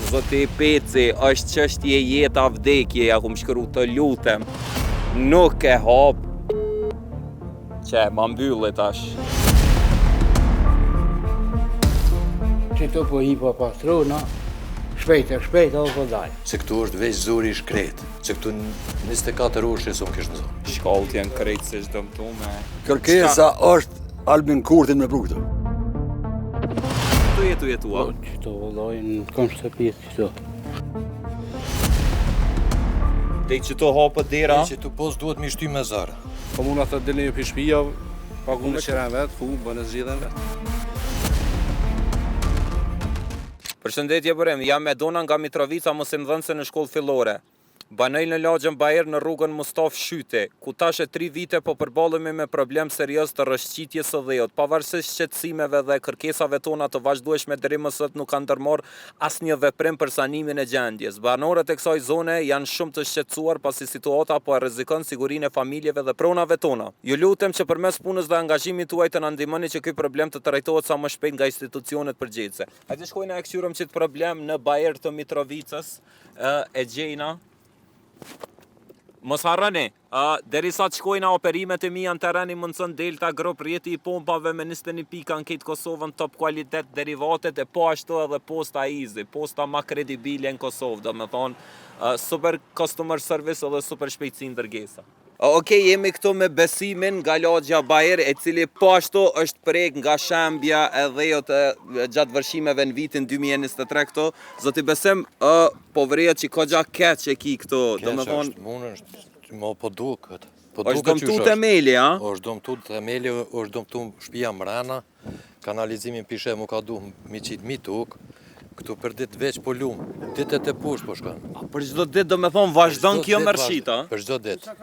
Zoti Peci, është çështje jeta vdekje, ja kum shkru të lutem. Nuk e hap. Që ma mbylli tash. Qëto po hi po pastrona, shpejt o po dalë. Se këtu është veç zuri i shkret, se këtu 24 orë që s'u kish në zonë. Shkallët janë krejtësisht dëmtume. Kërkesa është Albin Kurtin me pru këtu. Këtu jetua? Po, qëto vëllojnë, kom shtëpit qëto. Dhe që hapët dera? Që tu pos duhet mi shty me zarë. Komuna thot dilni për shtëpia, pagu me qeran vet, fu bën zgjidhen vet. Përshëndetje Borem, jam me Dona nga Mitrovica, mësimdhënëse në shkollë fillore. Banoj në lagjën Bajer në rrugën Mustaf Shyte, ku tash e 3 vite po përballemi me problem serioz të rrëshqitjes së dheut. Pavarësisht shqetësimeve dhe kërkesave tona të vazhdueshme deri më sot nuk kanë ndërmarrë asnjë veprim për sanimin e gjendjes. Banorët e kësaj zone janë shumë të shqetësuar pasi situata po e rrezikon sigurinë e familjeve dhe pronave tona. Ju lutem që përmes punës dhe angazhimit tuaj të na ndihmoni që ky problem të trajtohet sa më shpejt nga institucionet përgjegjëse. Hajde shkojna e kthyrëm çit problem në Bajer të Mitrovicës, e gjejna. Mos harroni, derisa të shkojna operimet e mia në terren i mundson Delta Group rrjeti i pompave me 21 pika në këtë Kosovën top kualitet derivatet e po ashtu edhe posta Easy, posta ma kredibile në Kosovë, domethënë super customer service edhe super shpejtësi ndërgesa. Okej, jemi këtu me Besimin nga lagja Bajer, e cili po ashtu është prek nga shembja e dhejot gjatë vërshimeve në vitin 2023 këto. Zoti Besim, povëria që ka gja keq e ki këto, domethënë. Mund është, po duket. Është dëmtu temeli, a? Është dëmtu temeli, është dëmtu shtëpia mrena, kanalizimin pishe mu ka du mi qit mi tuk. Këtu për ditë veç po lumë, ditët e poshtë po shkon. Për çdo ditë do me thonë vazhdon kjo mërshita? Për çdo ditë.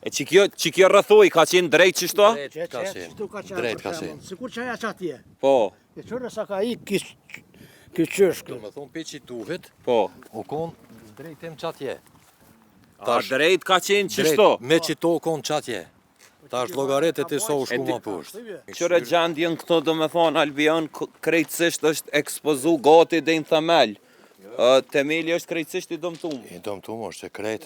E që kjo rrëthoj, ka qenë drejt qështo? Drejt ka qenë. Sikur që aja qatje. Po. E qërë sa ka i kështë qëshkë. Do me thonë pe që tuhet, Po. u konë drejtim qatje. A drejt ka qenë qështo? Me që to konë qatje. Ta është logaretet e sa u shku ma poshtë. Qëre gjendjen këto do me thonë Albion krejtësisht është ekspozu gati dhe në themel. Temeli është krejtësisht i dëmtum. I dëmtum është e krejt.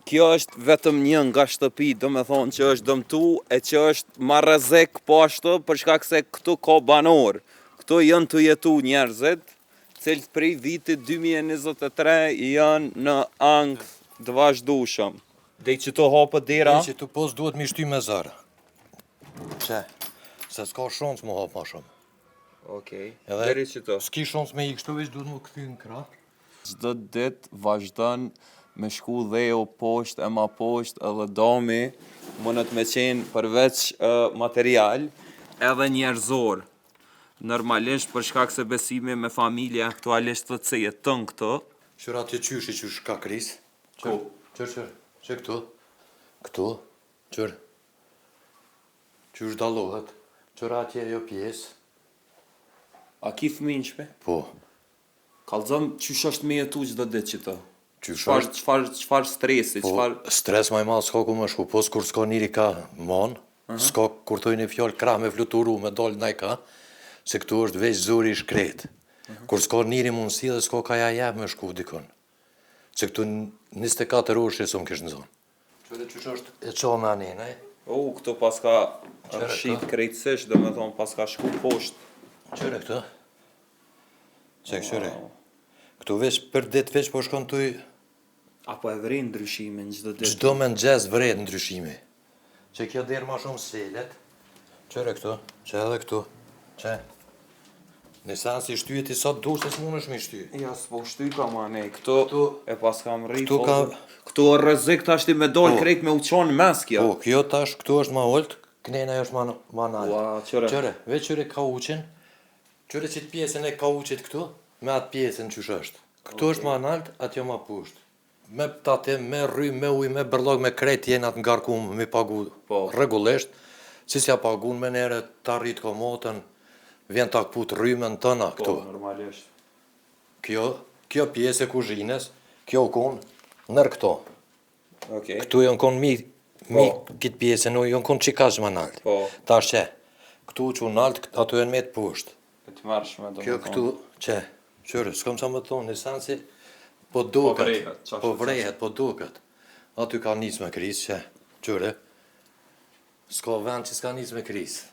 Kjo është vetëm një nga shtëpi, do me thonë që është dëmtu e që është ma rrezik po ashtu për shkak se këtu ka banor. Këtu janë të jetu njerëzit, cilët prej vitit 2023 janë në angth të vazhdueshëm. Dhe që të hapët dera? Dhe që të pos duhet mi shty me zarë. Që? Se s'ka shonës mu hapë ma shumë. Okej, deri që të. S'ki shonës me i kështu veç duhet mu këthy në krah. Çdo ditë vazhdon me shku dheu poshtë e ma poshtë edhe domi mundet me qenë përveç material edhe njerëzor. Normalisht për shkak se Besimi me familje aktualisht të cejet tën këto. Qëra të qyshi që shka kris. Qërë. Që këtu? Këtu? Qërë? Qysh dalohet? Qëra atje jo pjesë? A ki fëmijë në shpe? Po. Kallëzëm qysh është me jetu çdo ditë që të? Çfarë stresi, Po, stres ma i madh s'ka ku më shku, pos kur s'ka njëri ka mon, s'ka kur thoi një fjallë krah me fluturu, me dollë naj ka, se këtu është veç zuri i shkret. Kur s'ka njëri mundësi dhe s'ka ka ja me shku dikon. Se këtu 24 orë që s'u kish në zonë. Qëre qysh është e qa me anin, e? Këtu pas ka rëshit krejtësisht, dhe me thonë pas ka shku poshtë. Qëre këtu? Se këshyre? Këtu veç për ditë veç po shkon tuj... Apo e vrin ndryshimin çdo ditë? Çdo me nxez vret ndryshimi. Që kjo derë ma shumë selet. Qëre këtu? Që edhe këtu? Që? Nësa si shtyjet i sot dur se s'mun është mi shtyj. Ja, s'po shtyj ka ma ne, këtu e pas kam rrit. Këtu o rrezik tash ti me dol krejt me uqon mes kjo. Po, kjo tash këtu është ma olt, knena është ma nalt. Ua, qëre. Qëre, veç qëre ka uqin, qëre qitë pjesën e ka uqit këtu, me atë pjesën qësh është. Këtu është ma nalt, atjo ma pusht. Me ptate, me rry, me uj, me bërlog, me krejt jenat ngarkum, me pagu regullisht, si s'ja pagun me nere ta rrit komotën, vjen ta këput rrymën tëna këtu. Po, normalisht. Kjo pjesë e kuzhines, kjo konë nër këto. Okej. Këtu janë konë mi këtë pjesën, janë konë qikash ma nalt. Po. Ta që, këtu që nalt, ato janë me të pusht. E të marshme, do Kjo këtu, që, Qyre, s'kam qa më të thonë, në sensi, po duket, po vrehet, po duket. Aty ka nis me krizë që, qyre, s'ka vend që s'ka nis me krizë.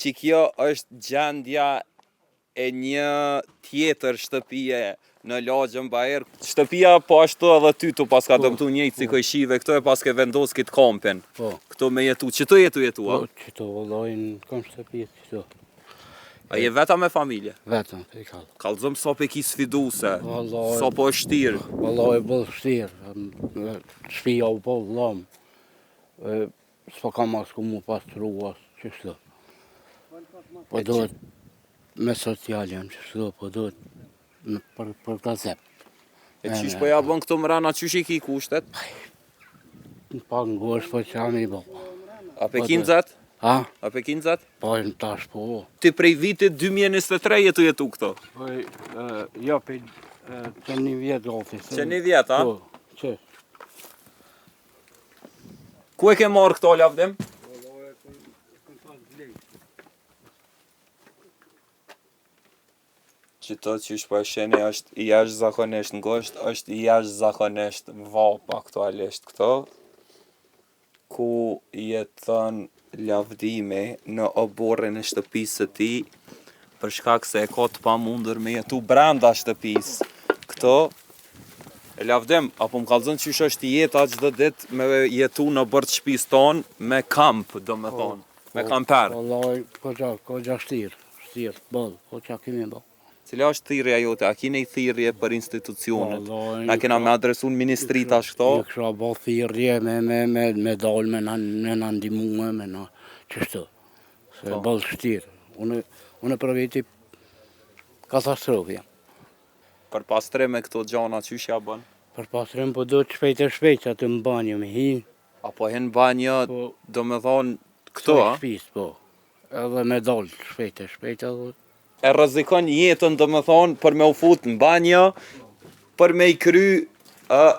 Që kjo është gjendja e një tjetër shtëpie në Lagjën Bajer. Shtëpia po ashtu edhe ty tu pas ka dëmtu njëjtë si kojshive, këto e pas ke vendos këtë kampin. Po. Këto me jetu, qëto jetu, a? Po, qëto vëllojnë kam shtëpi, qëto. A je veta me familje? Vetëm, për i kallë. Kalzëm sa pe ki sfiduse, Vallaj. sa po është shtirë. Vallaj e bëllë shtirë, shpia u po vëllam. S'po kam as ku mu pastru, as qështu. Po dohet me social jam qështu, po dohet për gazep. E qish po ja bën këto mrena, qish i ki kushtet? Në pak në gosh, po që jam i bo. A pe kinzat? Ha? A pe kinzat? Po e në tash po. Ti prej vitit 2023 jetu këto? Po jo, që një vjetë gati. Që një vjetë, a? Po, që? Ku e ke marrë këto lavdim? Qëto që shpo e sheni është i jash zakonisht në gosht, është i jash zakonisht vapa aktualisht këto, ku jetën lavdimi në oborrin e shtëpisë të ti, për shkak se e ka të pamundur me jetu brenda shtëpisë. Këto, e lavdim, apo më kallëzën qysh është jeta çdo ditë me jetu në bërë shtëpisë tonë me kamp, do me thonë, me kamper. Vallaj, ko gja shtirë, bëllë, po që kemi bëllë. Cila është thirrja jote? A keni thirrje për institucionet? Vallaj, Na kena me adresu në ministri tash këto? Një kësha bo thirrje me dalë, me na ndimume, me na qështu. Se bëllë shtirë. Unë për veti katastrofë jam. Për pastrim me këto gjana qysh ja bën? Për pastrim po do të shpejt atë në banjë me hi. Apo hen banjë, Po, do me thonë këto, a? Shpis, po. Edhe me dalë shpejt edhe. E rrezikon jetën, do me thonë, për me u fut në banjë, për me i kry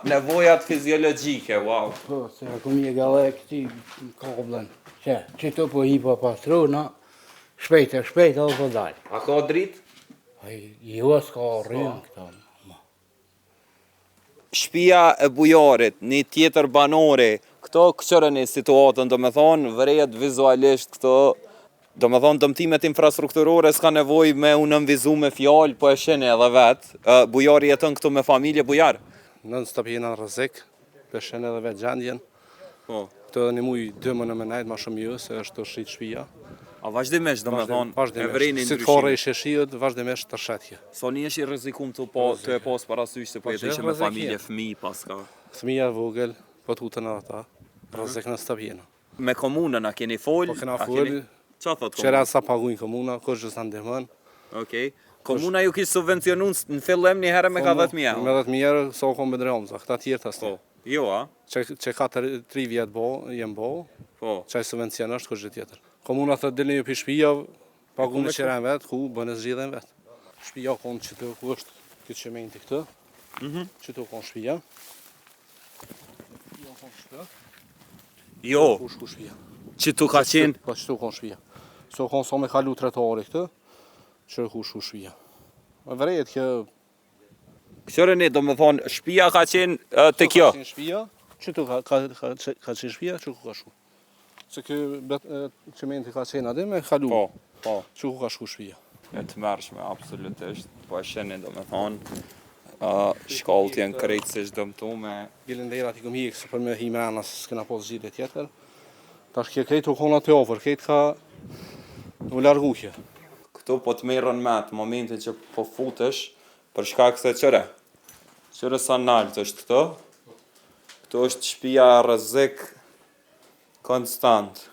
nevojat fiziologjike, wow. Po, se aku mi e gale këti kablen. Që to po hi po pastru, na shpejt edhe po dalë. A ka dritë? Jo, s'ka rrën këta. Shtëpia e bujarit, një tjetër banori, këto këqërën e situatën, do me thonë, vërejet vizualisht këto, do me thonë, dëmtimet infrastrukturore s'ka nevoj me u nënvizu me fjallë, po e shene edhe vetë. Bujari jetën këtu me familje bujar? Në shtëpina në rrezik, peshen edhe vetë gjendjen. Po. Këtë një muj 2 më në menajt ma shumë jo, se është të shrit shpia. A vazhdimisht, do me thonë, e vreni Si të kore i ndryshime. sheshiut, vazhdimisht të shetje. So një është i rrezikum të e pas parasysh se po jetë ishe me familje, fëmijë paska. Fëmija vogël, po të utën ata, rrezik në shtëpina. Me komunën a keni fol? Po kena A fol, Qa thot qera komuna? sa paguin komuna, kush që sa ndihmën. Okej. Komuna ju kishë subvencionu në fillim një herë me ka 10.000 euro. Me 10.000 euro, sa u kom me drejomza, këta tjerë të asë. Po. Jo, a? Që ka 3 vjetë bo, jem bo, Po. qaj subvencion është kush gjë tjetër. Komuna thë dilni ju për shpija, pagu në qeren vetë, ku bënë zgjidhen vetë. Shpija konë që të ku është këtë që mejnë të këtë, që të konë shpija. Shpija konë shpija. Jo, Ku shku shpija. që tu ka qenë. Po që të konë shpija. So konë sa me kalu tretari këtë, që ku shku shpija. Me vrejet kjo... Këqërën e do me thonë, shtëpia ka qenë të kjo. Ka qenë shpija, që të ka qenë shpija, që ku ka shku. Se kjo që mejnë të ka qenë adhe me kalu. Po. Që ku ka shku shpija. E të mërshme, absolutisht. Po e sheni, do me thonë, shkallët janë krejtësisht dëmtu me... Gjelën dhe i këm hikë, se për me hi mrena se s'kena posë zgjidhje tjetër. Tash kjo krejtë u kona të ofër, krejtë ka u largu kjo. Këtu po të merën me të momentin që po futesh, për shkak se qëre sa nalt është këto. Këtu është shtëpia rrezik konstant.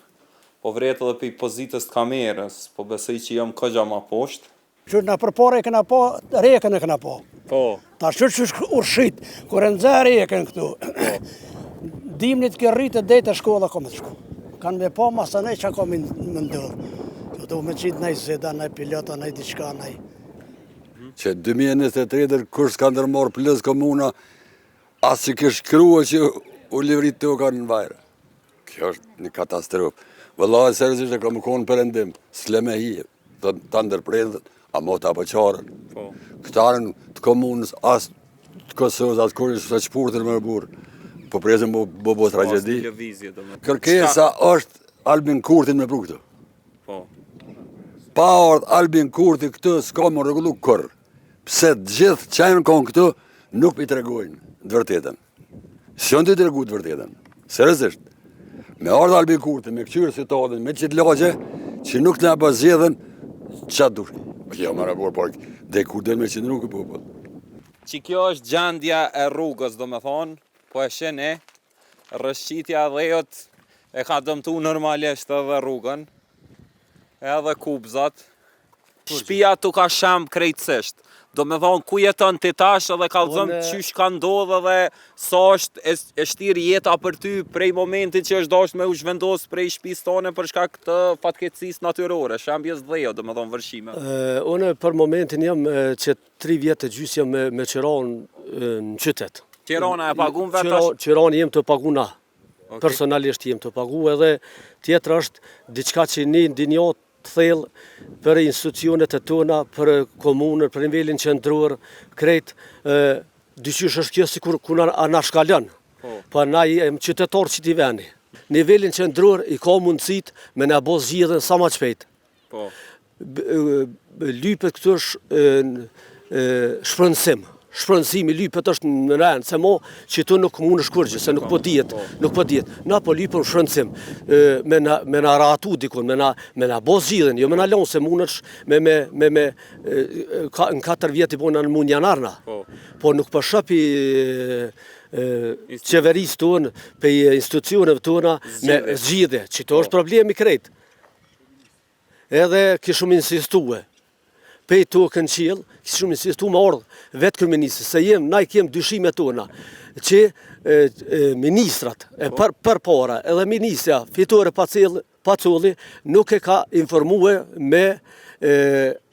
Po vret edhe për pozitës të kamerës, po besoj që jam këgja ma poshtë. Që na përpore e këna po, rekën e këna po. Po. Ta që urshit, kur e nëzë rekën këtu. Dimnit kë rritë dhe të shkolla kom të shku. Kanë me po, masa nej që kom më ndërë. Këtu me qitë nej zeda, nej pilota, nej diçka, nej. Që 2023 kur s'ka ndërmarrë plus komuna, as që kish krua që u livrit të u kanë në vajrë. Kjo është një katastrofë. Vëllai seriozisht e kam konë perëndim, s'le me hije. Ta ndërpredhet, A mot apo qarën. Po. Këtarën të komunës, as të Kosovës, as kur ishte shpurtën më burë. Po prezën bo tragedi. Lëvizje, domethënë. Kërkesa është Albin Kurtin me pru këtë. Po. Pa ardh Albin Kurti këtë s'ka më rregullu kërë. Pse të gjithë qajnë konë këtë nuk i tregojnë të vërtetën. S'jon të tregu të vërtetën. Seriozisht. Me ardh Albin Kurti, me këqyrë situatën, me qitë lagje, që nuk të nga bazjedhen, qatë dush. Jo, më rapor, po, dhe kur del me qëndru këtë popull. Që kjo është gjendja e rrugës, do me thonë, po e shene, rëshqitja dhejot e ka dëmtu normalisht edhe rrugën, edhe kupzat, shpia tu ka shem krejtësisht. Do me thonë, ku jeton të tash edhe kalzëm qysh ka ndodhë dhe sa është e shtirë jeta për ty prej momentit që është dasht me u zhvendos prej shpis tone për shkak të fatkeqësisë natyrore, shembjes dhejo, do me thonë vërshime. Unë për momentin jam që 3 vjetë të gjysë jam me Qiranë në qytet. Qirana e pagun vetash? Qirani jem të paguna, personalisht jem të pagu edhe tjetër është diçka që një ndinjot të thellë për institucionet e tona, për komunën, për nivelin qendror, krejt, dyqysh është kjo si kur na shkalon. Po na jem qytetar që t'i veni. Nivelin qendror i ka mundësit me na bo zgjidhjen sa ma shpejt. Po. Lypet këtu është shpërndësim. Shpërndësimi lypet është në rend, se mo që tu nuk mund është kurgjë, se nuk po dijet. Na po lypëm shpërndësim, me na ratu dikun, me na bo zgjidhjen, jo me na lonë, se mund është në 4 vjetë i bona në mund janarna. Po nuk për shëpi qeverisë tonë, pe institucioneve tona, me zgjidhje, që to është problemi krejt. Edhe kishëm insistue. Pej të kënë qilë, kishëm insistu me ardhë vetë kërministës, se na i kem dyshime tona, që ministrat, për para, edhe ministra Fitore Pacolli, nuk e ka informue me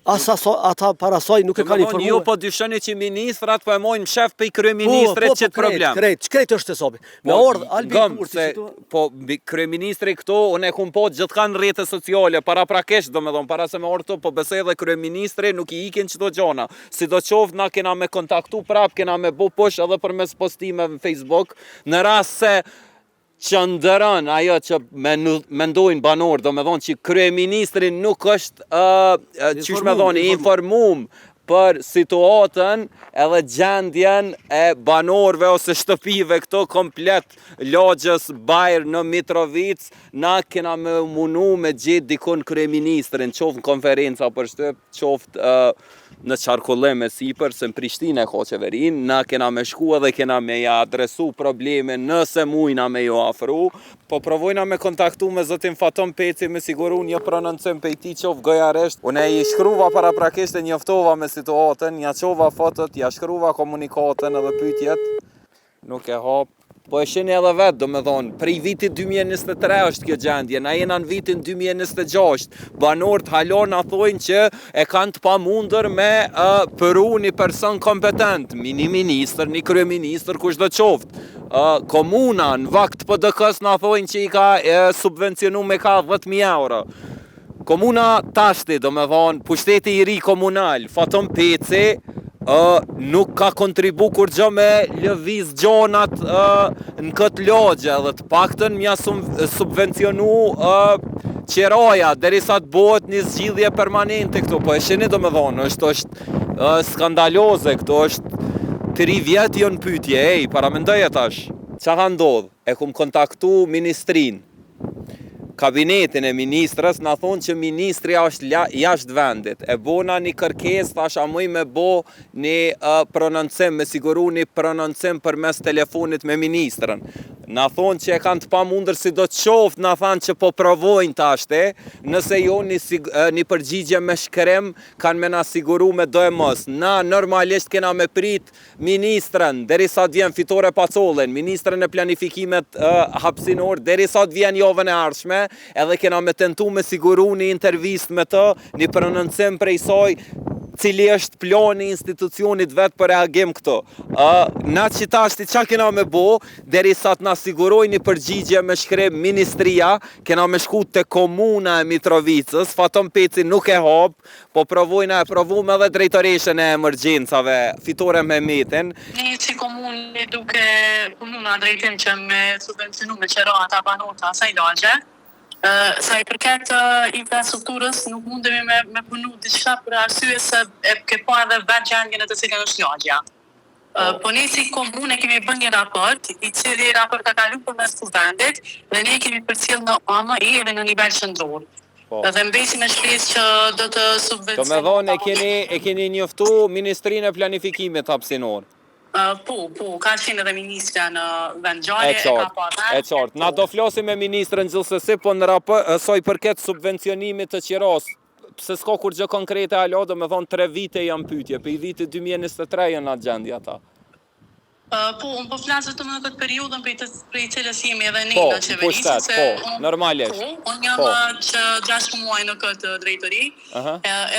ata parasaj nuk e kanë informuar. Jo po dyshoni që ministrat po e mojnë shef pe kryeministrit që të problem. Krejt është të sobi. Me ardhë Albin Kurti që po kryeministri këto, unë e kum po gjithë kanë rrjete sociale, para prakesh do me thonë, para se me ardhë po besoj edhe kryeministri nuk i ikin qëto gjona. Si do qovë na kena me kontaktu prap, kena me bo push edhe për mes postime në Facebook, në rast se që ndërën ajo që mendojnë banor, do me thonë që kryeministri nuk është, qysh me thonë, informum për situatën edhe gjendjen e banorve ose shtëpive këto komplet lagjës Bajrë në Mitrovic, na kena me munu me gjithë dikun kryeministrin, qoftë në konferenca për shtëp, qoftë në qarkullim e sipër, se në Prishtinë e ka qeverin, na kena me shku edhe kena me ja adresu probleme nëse mujna me jo afru, po provojna me kontaktu me zotin Faton Peci, me siguru një prononcim pe i ti qof gojaresht. Une i shkruva para prakisht e njoftova me situatën, ja qova fotot, ja shkruva komunikatën edhe pytjet, nuk e hap. Po e sheni edhe vetë, do me thonë, prej vitit 2023 është kjo gjendje, na jena në vitin 2026, banorët halon a thojnë që e kanë të pamundër me përu një person kompetent, një minister, një kryeminister, kush do qoftë. Komuna në vakt PDK-s na thojnë që i ka subvencionu me ka 10.000 euro. Komuna Tashti, do me thonë, pushteti i ri komunal, Faton Peci, nuk ka kontribu kur gjë me lëviz gjonat në këtë lagje dhe të paktën mja subvencionu qeraja derisa të bëhet një zgjidhje permanente këtu, po e sheni do me thonë, është skandaloze këtu, është 3 vjetë jo në pytje, para mendoj e tash, që ka ndodhë, e kum kontaktu ministrin, kabinetin e ministrës, na thonë që ministria është jashtë vendit. E bona një kërkes, thash a muj me bo një prononcim, me siguru një prononcim për mes telefonit me ministrën. Na thonë që e kanë të pa mundër si do të qoftë, na thonë që po provojnë tashte, nëse jo një përgjigje me shkrem, kanë me na siguru me do e mos. Na normalisht kena me prit ministrën, derisa të vjen Fitore Pacollin, ministrën e planifikimet hapsinor, derisa të vjen javën e ardhshme, edhe kena me tentu me siguru një intervist me të, një prononcim prej saj, cili është plani i institucionit vetë për reagim këto. Na qitashti qa kena me bo, deri sa të na sigurojnë një përgjigje me shkrim ministria, kena me shku të komuna e Mitrovicës, fatëm peci nuk e hap, po provojna e provum edhe drejtoreshën e emergjencave, Fitore Mehmetin. Ne si komuni duke pununa drejtim që me subvencionu me qerata, banota, sa i lagje, sa i përket infrastrukturës nuk mundemi me punu diçka për arsye se e ke pa edhe vetë gjendjen e të cilën është lagja. Po ne si komune kemi bën një raport, i cili raport ka kalu përmes vendit dhe ne kemi përcjell në AMI edhe në nivel qendror. Dhe mbesi me shpresë që do të subvencionojmë. Do me thonë e keni njoftu Ministrinë e Planifikimit hapësinor. Po, ka qenë edhe ministra në vendgjarje, e qartë. Na do flasim me ministrën gjithsesi, po në soi përket subvencionimit të qiros, pse s'ka kur gjë konkrete alo, do me thonë 3 vite janë pyetje, për i viti 2023 janë atë gjendja ta. Po, unë po flasë të më në këtë periudën për i cilës jemi edhe ne në qeverisë. Normalisht. Po, unë jam që 6 muaj në këtë drejtori,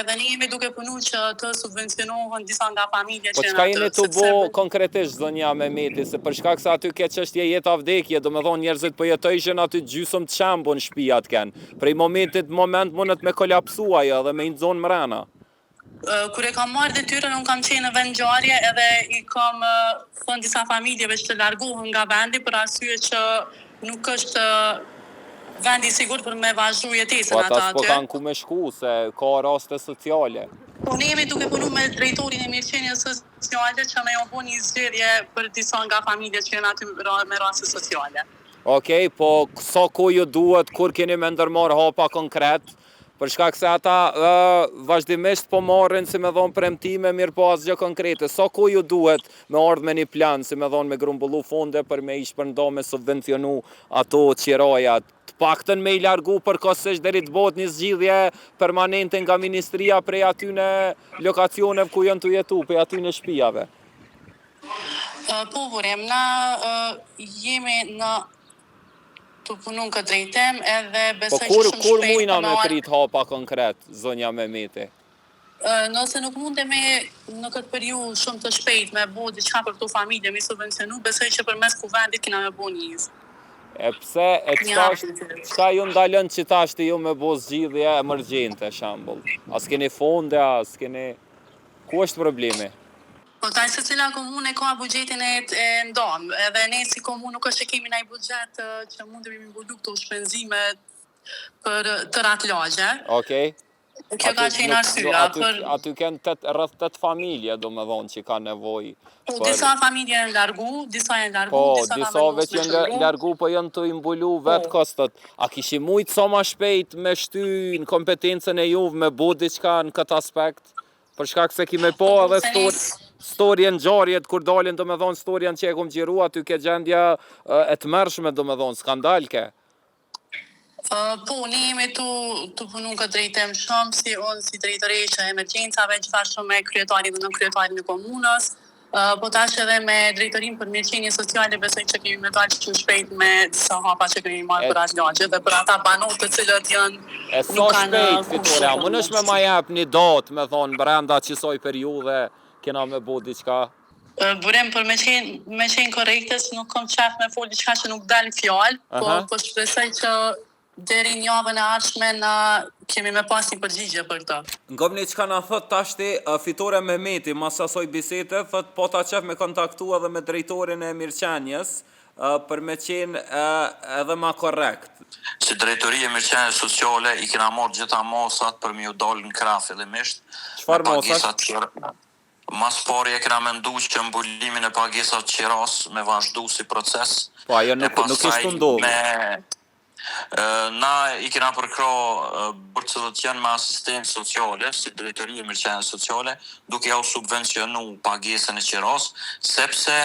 edhe ne jemi duke punu që të subvencionohen disa nga familje që Po çka jeni të bo konkretisht, zonja Mehmeti, se për shkak se aty ke çështje jeta vdekje, do me thonë njerëzit po jetojshin aty gjysmë të qambo në shtëpiat kanë. Prej moment mundet me kolapsua ajo dhe me i nxon mrena. Kur e kam marrë detyrën, unë kam qenë në vendngjarje edhe i kam thënë disa familjeve që të largohen nga vendi për arsye që nuk është vendi i sigurt për me vazhdu jetesën ata aty. Po ata s'po kanë ku me shku, se ka raste sociale. Po ne jemi duke punu me drejtorin e mirëqenies sociale që me jonë një zgjedhje për disa nga familjet që janë aty me raste sociale. Okej, po sa kohë ju duhet, kur keni me ndërmarrë hapa konkret? Për shkak se ata vazhdimisht po marrin, si me thonë, premtime, mirë po asgjë konkrete. Sa kohë ju duhet me ardhë me një plan, si me thonë, me grumbullu fonde për me i shpërnda me subvencionu ato qiraja, të paktën me i largu përkohësisht deri të bëhet një zgjidhje permanente nga ministria prej atyne lokacioneve ku janë të jetu, prej atyne shtëpiave. Po, vurim, na jemi në të punun këtë drejtem edhe besoj që shumë shpejt. Po kur mujna me prit hapa konkret, zonja Mehmeti? Nëse nuk mundemi në këtë periudhë shumë të shpejt me bo diçka për këto familje me subvencionu, besoj që përmes kuvendit kena me bo njëzë. E pse, çka ju ndalën që tashti ju me bo zgjidhje emergjente, shambull? As keni fonde, as keni... Ku është problemi? Po taj se cila komune ka bugjetin e ndonë, edhe ne si komunë nuk është që kemi nëjë bugjet që mundemi me mbullu këto shpenzime për të ratë lagje. Okej. Kjo ka qenë arsyeja. Aty kënë rreth 8 familje, do me thonë, që ka nevoj. Po, disa familje janë largu, disa janë largu, po, disave që janë largu, po janë të imbullu vetë kostët. A kishi mujtë sa ma shpejt me shty në kompetencën e juve me bu diçka në këtë aspekt? Për shkak se kime po edhe storjen gjarjet, kur dalin do me thonë storjen që e kom gjiru, aty ke gjendja e të mërshme do me thonë, skandal ke. Po, ne jemi të punu këtë drejtem shumë, si unë si drejtëreshe e emergjencave, gjithashtu me kryetarin dhe në kryetarin e komunës, po tash edhe me drejtorin për mirëqenie sociale, besoj që kemi me dalë shumë shpejt me disa hapa që kemi marrë për atë lagje dhe për ata banot të cilët janë... E sa shpejt, Fitore, më nësh me ma jep një datë, me thonë, brenda qësoj periudhe, kena me bo diçka? Burem, për me qenë korektës, nuk kom qef me fol diçka që nuk dalë fjallë, po shpresoj që deri një javën e ardhshme na kemi me pas një përgjigje për këtë. Ngomni çka na thot tashti Fitore Mehmeti, mas asoj bisede, thot po ta qef me kontaktu edhe me drejtorin e mirëqenies, për me qenë edhe ma korrekt. Si drejtoria e mirëqenies sociale i kena marrë gjitha masat për me ju dalë në krah fillimisht. Çfarë masat? Mas pari e kena mendu që mbulimin e pagesat qiras me vazhdu si proces. Po, ajo nuk ishtë ndodhë. Na i kena përkra bërcëllët janë me asistencë sociale, si drejtoria e mirëqenies sociale, duke ja u subvencionu pagesën e qiras, sepse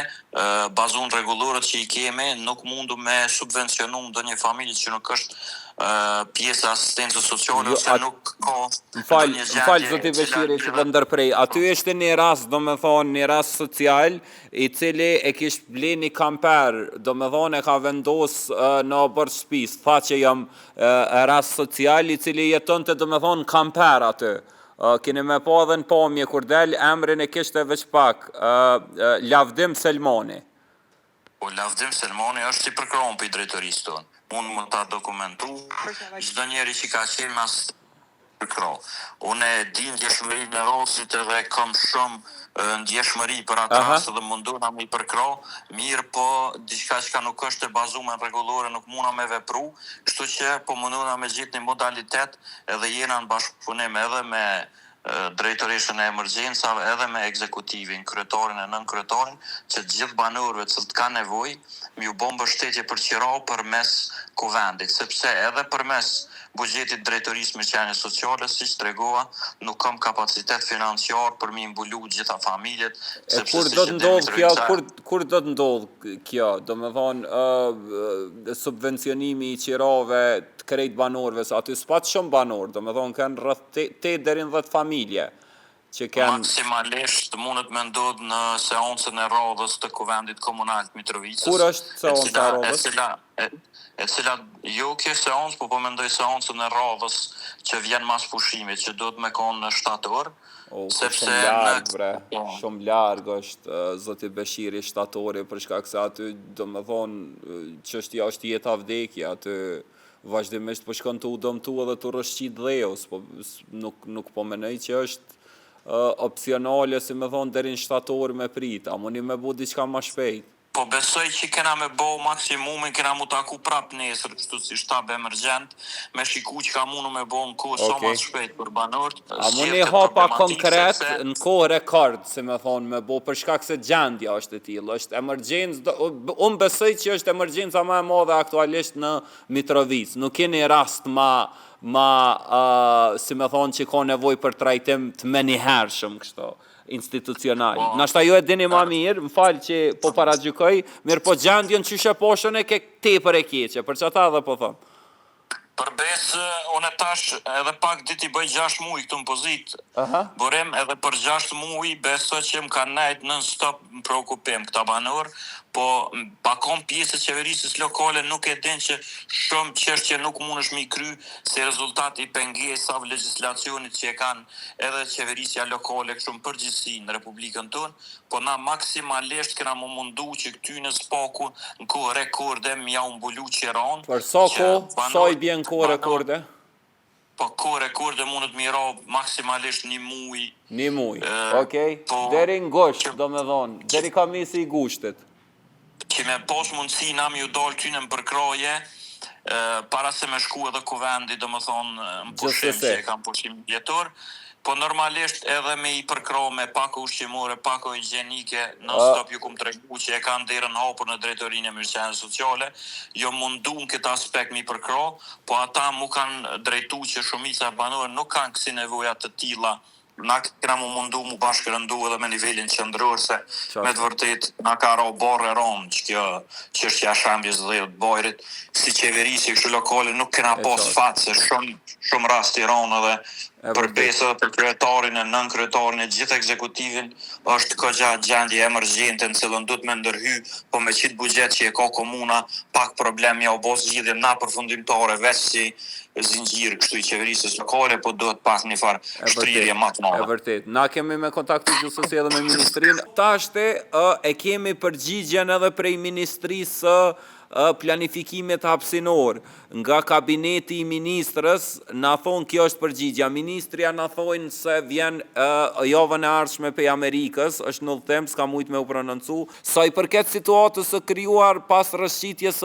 bazon rregullorët që i kemi nuk mundu me subvencionu ndonjë familje që nuk është pjesë asistencës sociale ose nuk ka... Më falë, zoti Beshiri, që të ndërprej. Aty ishte një rast, do me thonë, një rast social, i cili e kish ble një kamper, do me thonë, e ka vendos në bërë shpis, tha që jam rast social, i cili jeton të, do me thonë, kamper aty. Keni me pa edhe në pamje kur del, emrin e kishte veç pak, Lavdim Selmani. Po Lavdim Selmani është i përkrohen për i drejtorisë tonë. Unë më ta dokumentu, çdo njeri që ka qenë mas përkro. Unë e di ndjeshmërinë e Rosit edhe kam shumë ndjeshmëri për atë rast dhe munduna me i përkro, mirë po diçka që nuk është e bazuar në rregullore nuk muna me vepru, kështu që po munduna me gjetë një modalitet edhe jena në bashkëpunim edhe me drejtorishën e emergjencave edhe me ekzekutivin, kryetorin e nënkryetorin, që gjithë banorëve që ka nevojë mi u bë mbështetje për qiro përmes kuvendit, sepse edhe përmes buxhetit drejtorisë mirëqenie sociale, siç tregova, nuk kam kapacitet financiar për mi mbulu gjitha familjet, sepse kur do të ndodh kjo, kur do të ndodh kjo, domethënë subvencionimi i qirave të krejt banorëve, sa aty s'pat shumë banorë, domethënë kanë rreth 8 deri në 10 familje. Maksimalisht mundet me ndodh në seancën e radhës të kuvendit komunal të Mitrovicës. Kur është seanca e radhës? E cila jo kjo seancë, po mendoj seancën e radhës që vjen mas pushimit, që do të me konë në shtator. Sepse shumë larg është zoti Beshiri shtatori, për shkak se aty domethënë çështja është jeta vdekje, aty vazhdimisht po shkon të u dëmtu edhe të rrëshqit dheus, po nuk po mendoj që është opcionale, si me thonë, deri në shtator me prit, a mundi me bu diçka ma shpejt. Po besoj që kena me bo maksimumin, kena mu taku prap nesër, kështu si shtab emergjent, me shiku që ka mundu me bo në kohë sa ma shpejt për banorët. A mundi hapa konkret në kohë rekord, si me thonë, me bo, për shkak se gjendja është e tillë, është emergjencë, unë besoj që është emergjenca ma e madhe aktualisht në Mitrovicë, nuk keni rast si me thonë që ka nevoj për trajtim të menihershëm kështu, institucional. Nashta ju e dini ma mirë, më falë që po paragjykoj, mirë po gjendjen që shë poshën e ke tepër e keqe, për që ta dhe po thonë. Përbes, unë tash edhe pak dit i bëj 6 muaj këtu në pozitë, burim edhe për 6 muaj beso që më ka nejt në stop më preokupim këta banor, po pakon pjesë të qeverisës lokale nuk e din që shumë çështje nuk mundesh mi kry se rezultati i pengesave legjislacionit që e kanë edhe qeverisja lokale kështu në përgjithësi në Republikën tonë, po na maksimalisht kena më mundu që këty në spaku në kohë rekorde mja u mbulu qiron. Për sa i bjen kohë rekorde? Po kohë rekorde mundet mi ra maksimalisht 1 muaj. 1 muaj, okej. Deri në gusht, do me thonë, deri kamisi i gushtit. Që me pos mundësi na mi u dalë ty në përkraje, para se me shku edhe kuvendi, do më thonë, në pushim që e kam pushim jetor, po normalisht edhe me i përkra me pako ushqimore, pako higjienike, në stop ju kum tregu që e kanë derën hapur në drejtorinë e mirëqenies sociale, jo mundu në këtë aspekt mi përkra, po ata mu kanë drejtu që shumica banore nuk kanë kësi nevoja të tilla. Na kena mu mundu mu bashkërëndu edhe me nivelin qëndror, se me të vërtet na ka ra barë e ronë që kjo çështja shambjes dhe të bajrit, si qeverisi kështu lokale nuk kena pas fat, se shumë rast i ronë edhe përbesë për kryetarin e nënkryetarin e gjithë ekzekutivin është këgja gjendje emergjente në cilën duhet me ndërhy, po me qitë buxhet që e ka komuna pak problemi u bos gjithje na përfundimtare veç si zinxhir kështu i qeverisës lokale, po duhet pak një farë shtrirje më të madhe. E vërtet. Na kemi me kontaktu gjithsesi edhe me ministrinë. Tashte e kemi përgjigjen edhe prej ministrisë planifikimit hapsinor, nga kabineti i ministrës, na thonë kjo është përgjigja. Ministria na thonë se vjen javën e ardhshme prej Amerikës, është në udhëtim, s'ka mujt me u prononcu. Sa i përket situatës së krijuar pas rrëshqitjes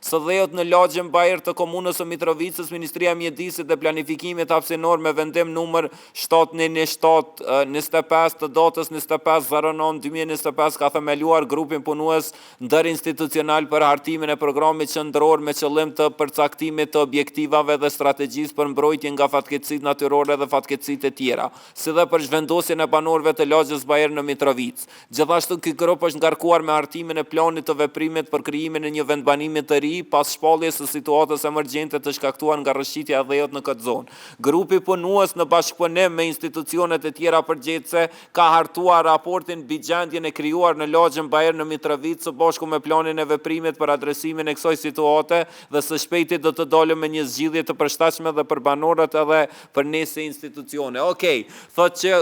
së dhejot në lagjën Bajer të komunës së Mitrovicës, Ministria e Mjedisit dhe Planifikimit hapsinor me vendim numër 797-25 të datës 25/09/2025 ka themeluar grupin punues ndërinstitucional për hartimin e programit qendror me qëllim të përcaktimit të objektivave dhe strategjisë për mbrojtje nga fatkeqësitë natyrore dhe fatkeqësitë e tjera, si dhe për zhvendosjen e banorëve të lagjës Bajer në Mitrovicë. Gjithashtu ky grup është ngarkuar me hartimin e planit të veprimit për krijimin e një vendbanimi të ri pas shpalljes së situatës emergjente të shkaktuar nga rrëshqitja e dhejot në këtë zonë. Grupi punues në bashkëpunim me institucionet e tjera përgjegjëse ka hartuar raportin mbi gjendjen e krijuar në lagjën Bajer në Mitrovicë së bashku me planin e veprimit për adresimin e kësaj situate dhe së shpejti do të dalëm me një zgjidhje të përshtatshme dhe për banorët edhe për ne si institucione. Okej, thotë që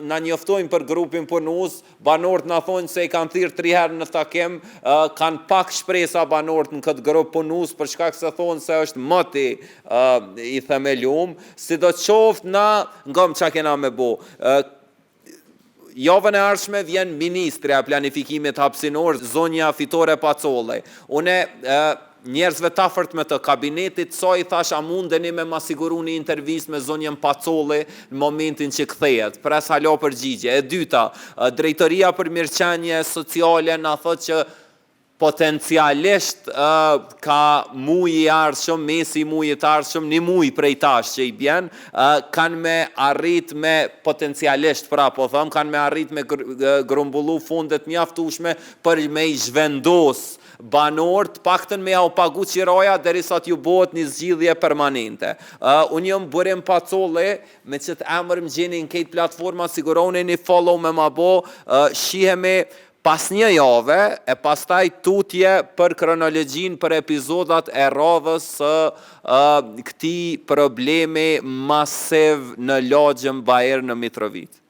na njoftojnë për grupin punues, banorët na thonë se i kanë thirrë 3 herë në takim, kanë pak shpresa banorët në këtë grup punues për shkak se thonë se është moti i themelum, sidoqoftë na ngam çka kena me bo. Javën e ardhshme vjen ministrja e planifikimit hapësinor, zonja Fitore Pacollej. Une njerëzve tafërt me të kabinetit, i thash a mundeni me ma siguru një intervist me zonjën Pacollej në momentin që kthehet. Pres hala përgjigje. E dyta, drejtoria për mirëqenie sociale na thotë që potencialisht ka muji i ardhshëm, mesi muji të ardhshëm, një muj prej tash që i bjen, kanë me arrit me potencialisht, kanë me arrit me grumbullu fundet mjaftueshme për me i zhvendos banorët, paktën me au pagu qiroja derisa t'ju bëhet një zgjidhje permanente. Unë jam Burim Pacollej, me që të emër më gjeni në këtë platforma, siguroni një follow me ma bo, shihemi pas një jave, e pastaj tutje për kronologjin për epizodat e radhës së këtij problemi masiv në lagjën Bajer në Mitrovicë.